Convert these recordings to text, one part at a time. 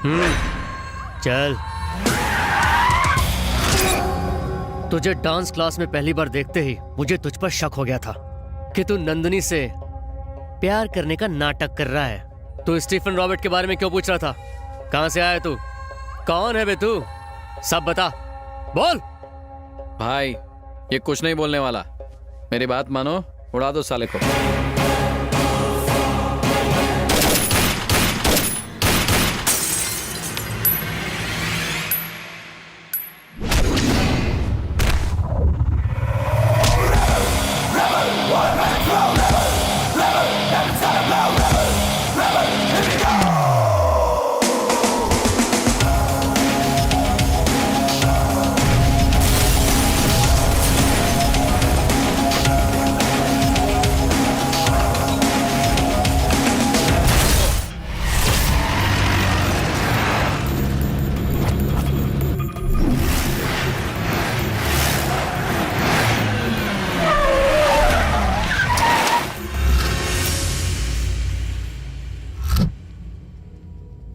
चल। तुझे dance class में पहली बार देखते ही मुझे तुझ पर शक हो गया था कि तू नंदिनी से प्यार करने का नाटक कर रहा है। तू स्टीफन रॉबर्ट के बारे में क्यों पूछ रहा था? कहां से आया तू? कौन है बे तू? सब बता, बोल। भाई ये कुछ नहीं बोलने वाला, मेरी बात मानो, उड़ा दो साले को।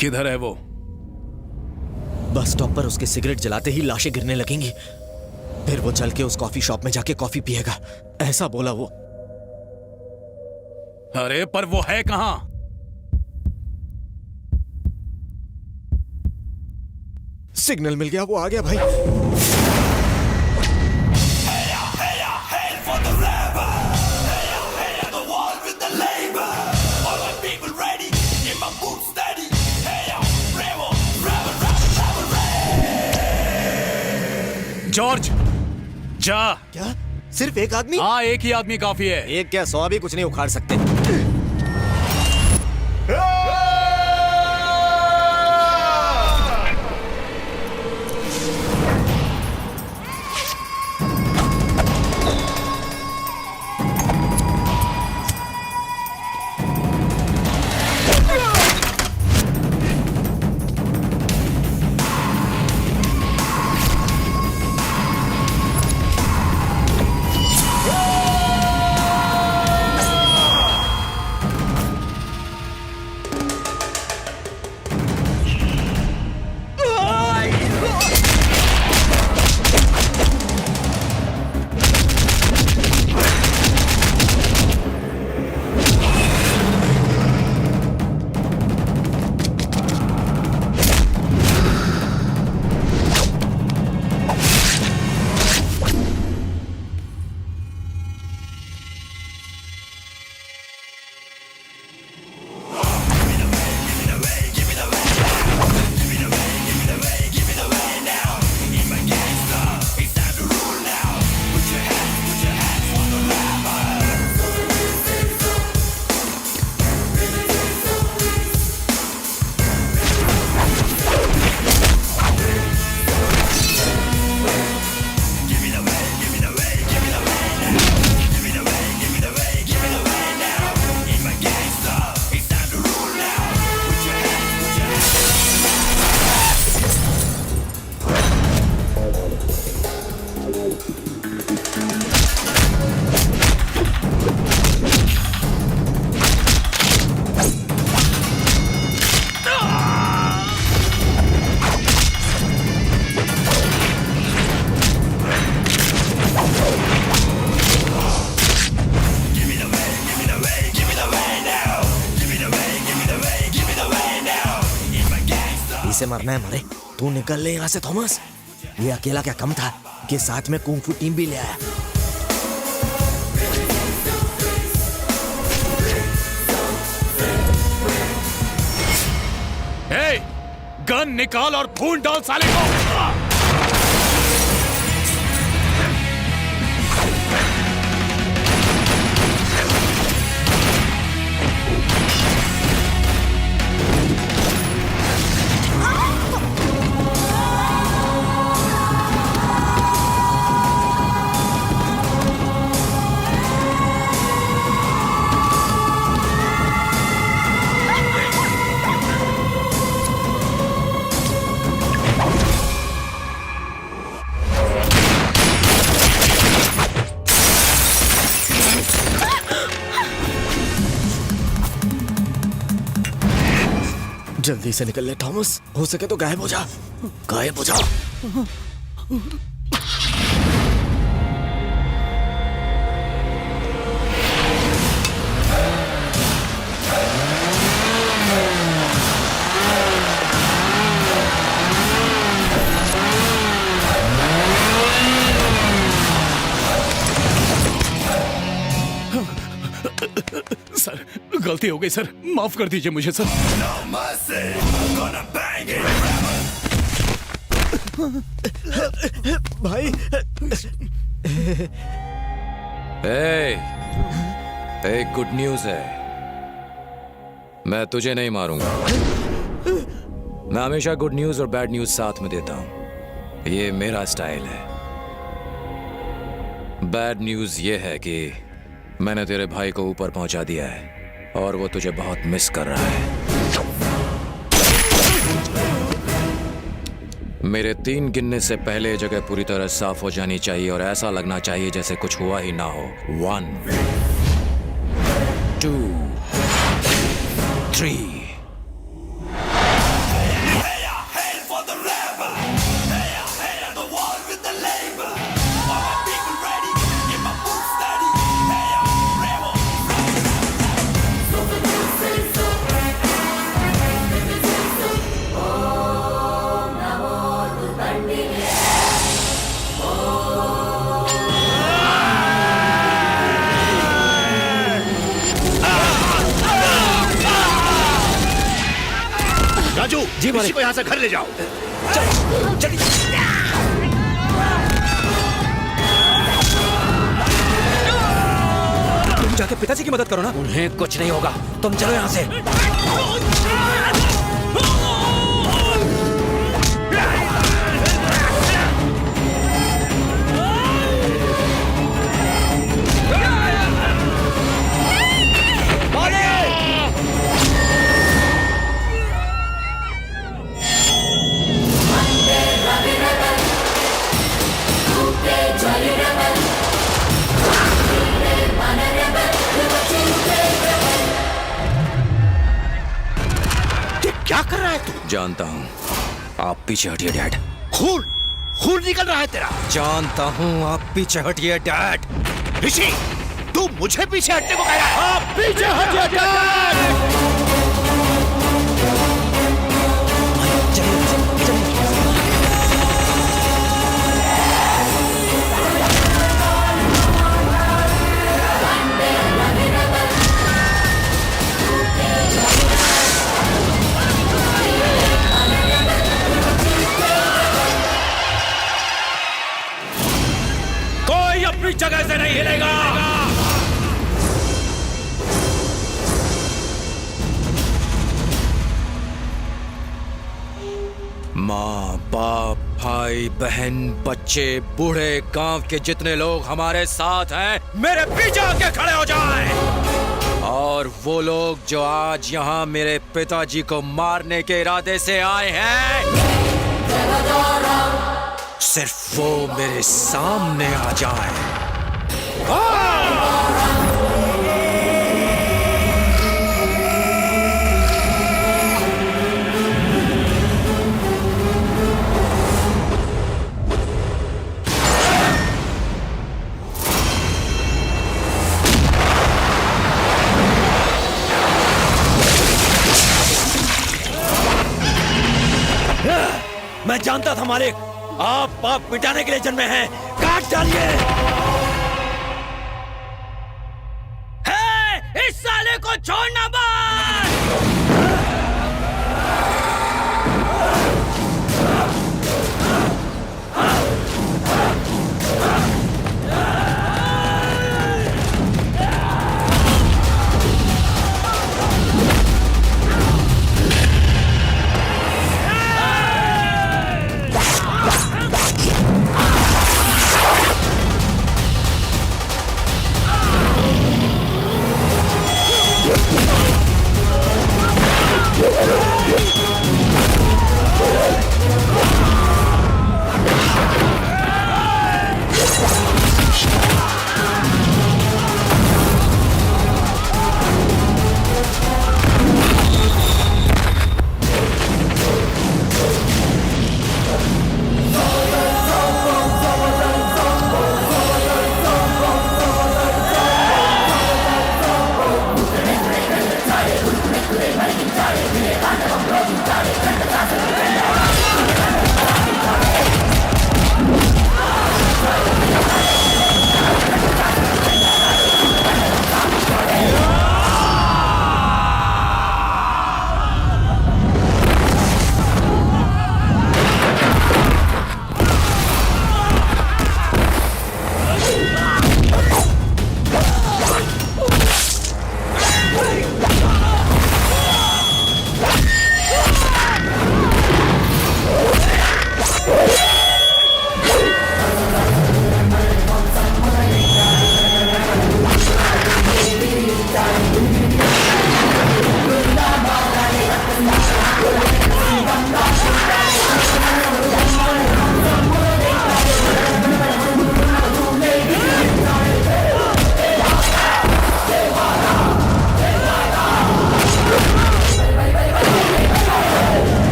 किधर है वो? बस स्टॉप पर उसके सिगरेट जलाते ही लाशें गिरने लगेंगी, फिर वो चल के उस कॉफी शॉप में जाके कॉफी पिएगा, ऐसा बोला वो। अरे पर वो है कहां? सिग्नल मिल गया, वो आ गया भाई। जॉर्ज जा। क्या सिर्फ एक आदमी? हाँ, एक ही आदमी काफी है। एक क्या 100 भी कुछ नहीं उखाड़ सकते। इसे मरना है मरे, तू निकल ले यहाँ से थॉमस। ये अकेला क्या कम था कि साथ में कुंग फू टीम भी ले आया। हे, गन निकाल और खून डाल साले को। जल्दी से निकल ले थॉमस, हो सके तो गायब हो जा, गायब हो जा। सर गलती हो गई सर, माफ कर दीजिए मुझे सर। भाई एक गुड न्यूज है, मैं तुझे नहीं मारूंगा। मैं हमेशा गुड न्यूज और बैड न्यूज साथ में देता हूं, ये मेरा स्टाइल है। बैड न्यूज ये है कि मैंने तेरे भाई को ऊपर पहुंचा दिया है और वो तुझे बहुत मिस कर रहा है। मेरे 3 गिनने से पहले जगह पूरी तरह साफ हो जानी चाहिए और ऐसा लगना चाहिए जैसे कुछ हुआ ही ना हो। 1 2 3 राजू जी, इसी को यहाँ से घर ले जाओ। तुम जाके पिताजी की मदद करो ना। उन्हें कुछ नहीं होगा, तुम चलो यहाँ से। क्या कर रहा है तू? जानता हूँ, आप पीछे हटिए डैड। खून खून निकल रहा है तेरा। जानता हूँ, आप पीछे हटिए डैड। ऋषि, तू मुझे पीछे हटने को कह रहा है? आप पीछे हटिए डैड। कोई अपनी जगह से नहीं हिलेगा। माँ बाप भाई बहन बच्चे बूढ़े गांव के जितने लोग हमारे साथ हैं, मेरे पीछे आके खड़े हो जाएं। और वो लोग जो आज यहाँ मेरे पिताजी को मारने के इरादे से आए हैं, सिर्फ वो मेरे सामने आ जाए। मैं जानता था मालिक, आप पाप मिटाने के लिए जन्मे हैं। काट डालिए। इस साले को छोड़ना मत।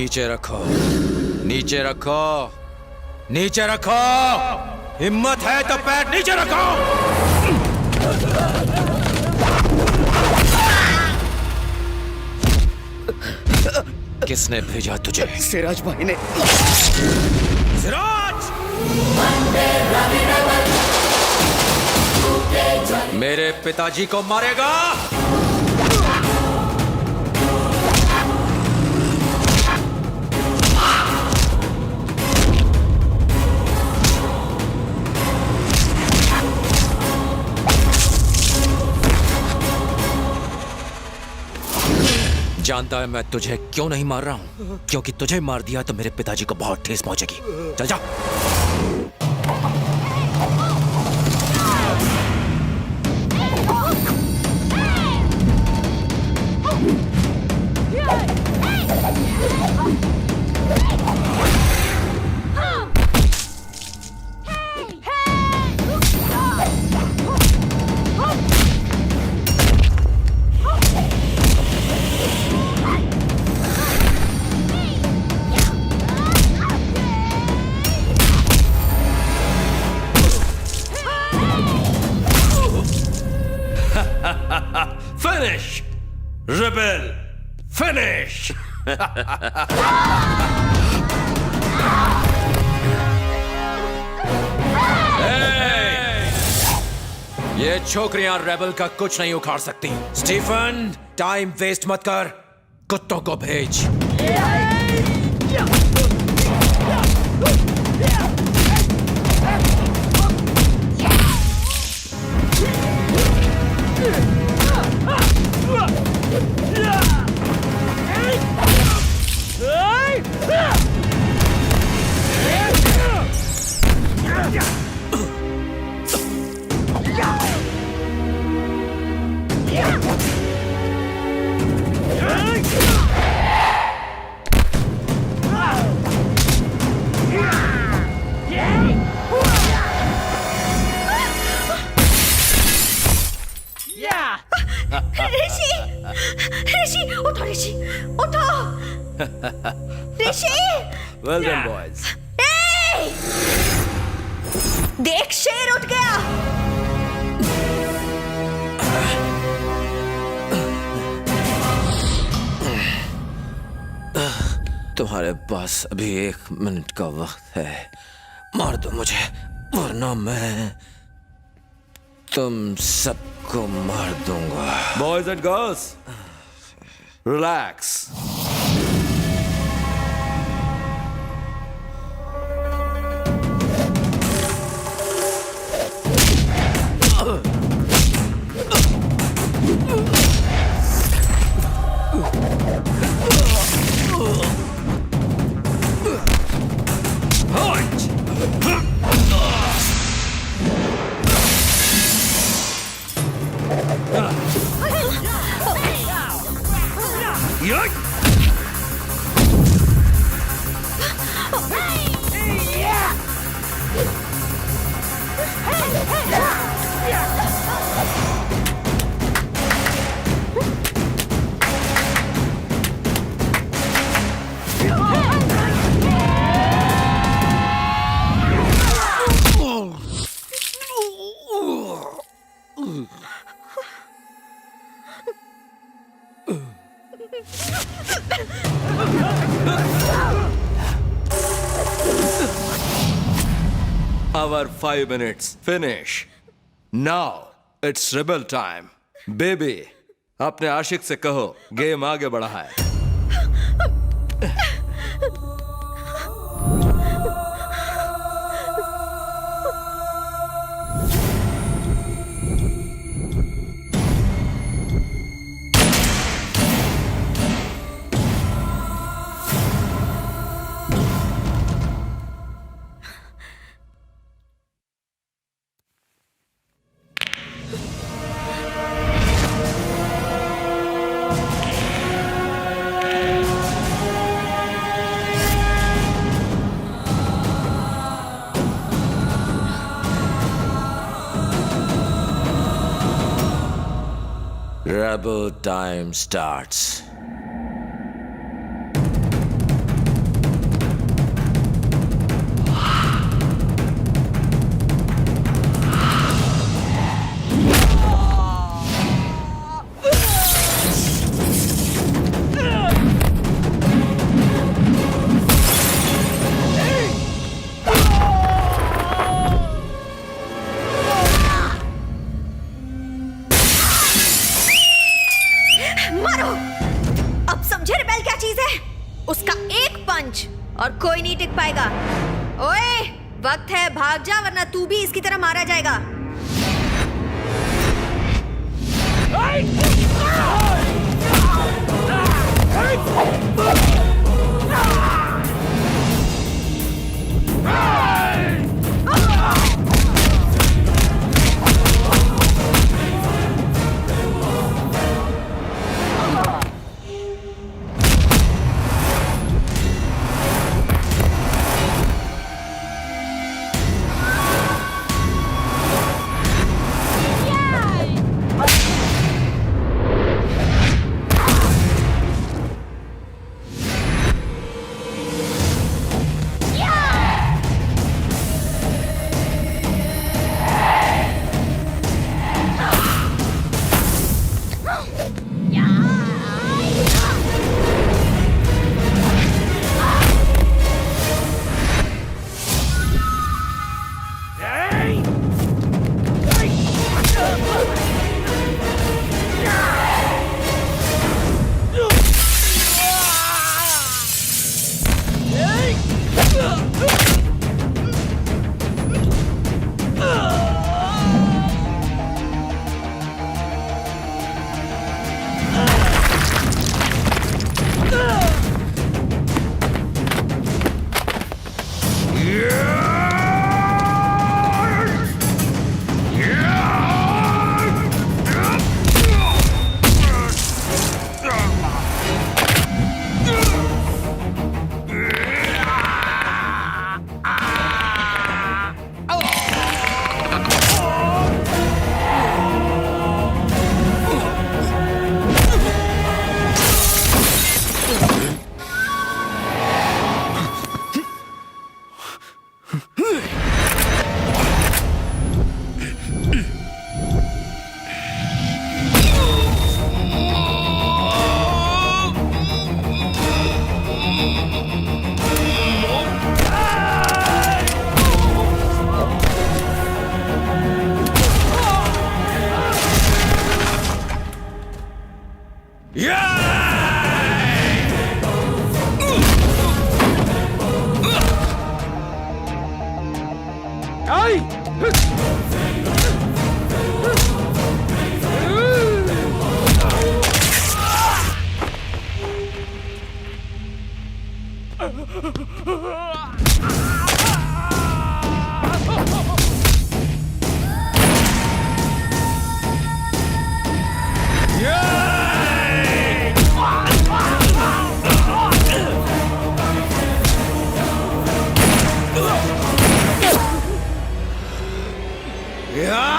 नीचे रखो, नीचे रखो, नीचे रखो। हिम्मत है तो पैर नीचे रखो। किसने भेजा तुझे? सिराज भाई ने। सिराज! मेरे पिताजी को मारेगा? जानता है मैं तुझे क्यों नहीं मार रहा हूं? क्योंकि तुझे मार दिया तो मेरे पिताजी को बहुत ठेस पहुंचेगी। चल जा। Finish! Rebel! Finish! ये छोकरियां रेबल का कुछ नहीं उखाड़ सकती। स्टीफन, टाइम वेस्ट मत कर, कुत्तों को भेज। ऋषि, ऋषि, उठो ऋषि, उठो ऋषि। Well done, boys. ए! देख शेर उठ गया। तुम्हारे पास अभी 1 मिनट का वक्त है। मार दो मुझे, वरना मैं तुम सबको मार दूंगा। Boys and girls, relax. Our 5 minutes finish. Now it's rebel time. Baby, अपने आशिक से कहो गेम आगे बढ़ा है। Rebel time starts. जाएगा। ओए, वक्त है, भाग जा वरना तू भी इसकी तरह मारा जाएगा। या